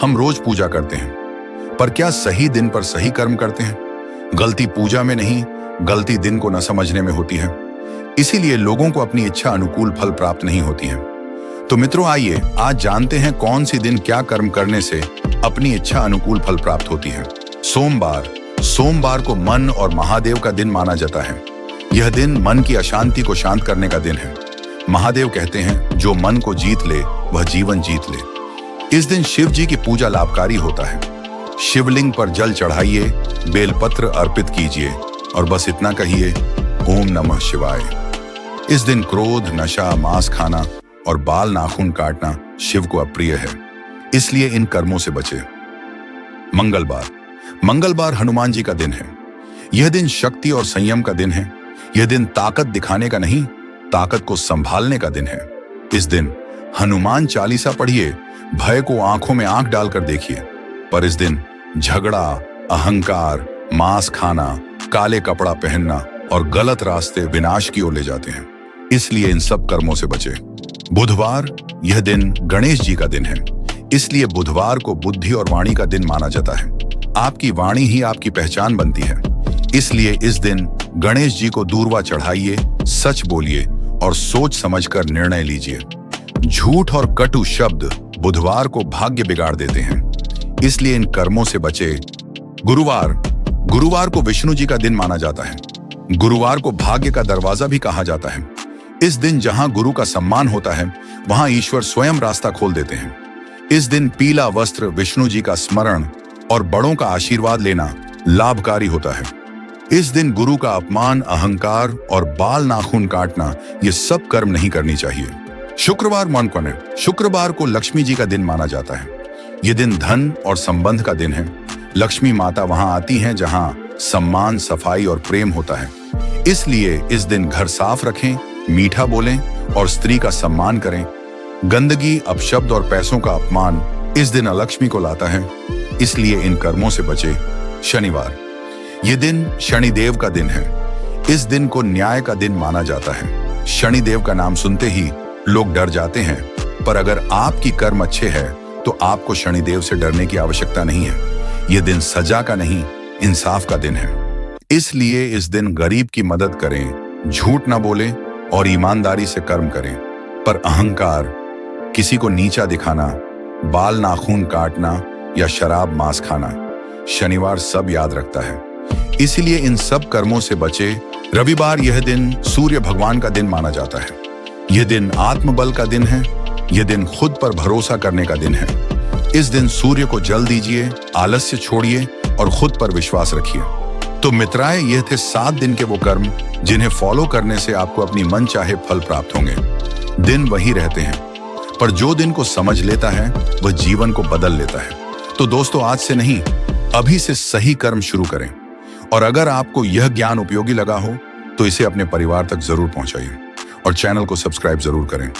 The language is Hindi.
हम रोज पूजा करते हैं, पर क्या सही दिन पर सही कर्म करते हैं? गलती पूजा में नहीं, गलती दिन को न समझने में होती है। इसीलिए लोगों को अपनी इच्छा अनुकूल फल प्राप्त नहीं होती है। तो मित्रों, आइए आज जानते हैं कौन सी दिन क्या कर्म करने से अपनी इच्छा अनुकूल फल प्राप्त होती है। सोमवार को मन और महादेव का दिन माना जाता है। यह दिन मन की अशांति को शांत करने का दिन है। महादेव कहते हैं, जो मन को जीत ले वह जीवन जीत ले। इस दिन शिव जी की पूजा लाभकारी होता है। शिवलिंग पर जल चढ़ाइए, बेलपत्र अर्पित कीजिए और बस इतना कहिए, ओम नमः शिवाय। इस दिन क्रोध, नशा, मांस खाना और बाल नाखून काटना शिव को अप्रिय है, इसलिए इन कर्मों से बचे। मंगलवार हनुमान जी का दिन है। यह दिन शक्ति और संयम का दिन है। यह दिन ताकत दिखाने का नहीं, ताकत को संभालने का दिन है। इस दिन हनुमान चालीसा पढ़िए, भय को आंखों में आंख डालकर देखिए। पर इस दिन झगड़ा, अहंकार, मांस खाना, काले कपड़ा पहनना और गलत रास्ते विनाश की ओर ले जाते हैं, इसलिए इन सब कर्मों से बचे। बुधवार, यह दिन गणेश जी का दिन है, इसलिए बुधवार को बुद्धि और वाणी का दिन माना जाता है। आपकी वाणी ही आपकी पहचान बनती है, इसलिए इस दिन गणेश जी को दूर्वा चढ़ाइए, सच बोलिए और सोच समझकर निर्णय लीजिए। झूठ और कटु शब्द बुधवार को भाग्य बिगाड़ देते हैं, इसलिए इन कर्मों से बचे। गुरुवार को विष्णु जी का दिन माना जाता है। गुरुवार को भाग्य का दरवाजा भी कहा जाता है। इस दिन जहां गुरु का सम्मान होता है, वहां ईश्वर स्वयं रास्ता खोल देते हैं। इस दिन पीला वस्त्र, विष्णु जी का स्मरण और बड़ों का आशीर्वाद लेना लाभकारी होता है। इस दिन गुरु का अपमान, अहंकार और बाल नाखून काटना, ये सब कर्म नहीं करनी चाहिए। शुक्रवार को लक्ष्मी जी का दिन माना जाता है। यह दिन धन और संबंध का दिन है। लक्ष्मी माता वहां आती हैं जहां सम्मान, सफाई और प्रेम होता है, इसलिए इस दिन घर साफ रखें, मीठा बोलें और स्त्री का सम्मान करें। गंदगी, अपशब्द और पैसों का अपमान इस दिन अलक्ष्मी को लाता है, इसलिए इन कर्मों से बचे। शनिवार, यह दिन शनिदेव का दिन है। इस दिन को न्याय का दिन माना जाता है। शनिदेव का नाम सुनते ही लोग डर जाते हैं, पर अगर आपकी कर्म अच्छे हैं तो आपको शनिदेव से डरने की आवश्यकता नहीं है। यह दिन सजा का नहीं, इंसाफ का दिन है, इसलिए इस दिन गरीब की मदद करें, झूठ ना बोलें और ईमानदारी से कर्म करें। पर अहंकार, किसी को नीचा दिखाना, बाल नाखून काटना या शराब, मांस खाना, शनिवार सब याद रखता है, इसलिए इन सब कर्मों से बचे। रविवार, यह दिन सूर्य भगवान का दिन माना जाता है। यह दिन आत्मबल का दिन है। यह दिन खुद पर भरोसा करने का दिन है। इस दिन सूर्य को जल दीजिए, आलस्य छोड़िए और खुद पर विश्वास रखिए। तो मित्राए, यह थे 7 दिन के वो कर्म जिन्हें फॉलो करने से आपको अपनी मन चाहे फल प्राप्त होंगे। दिन वही रहते हैं, पर जो दिन को समझ लेता है वह जीवन को बदल लेता है। तो दोस्तों, आज से नहीं, अभी से सही कर्म शुरू करें। और अगर आपको यह ज्ञान उपयोगी लगा हो तो इसे अपने परिवार तक जरूर पहुंचाइए और चैनल को सब्सक्राइब जरूर करें।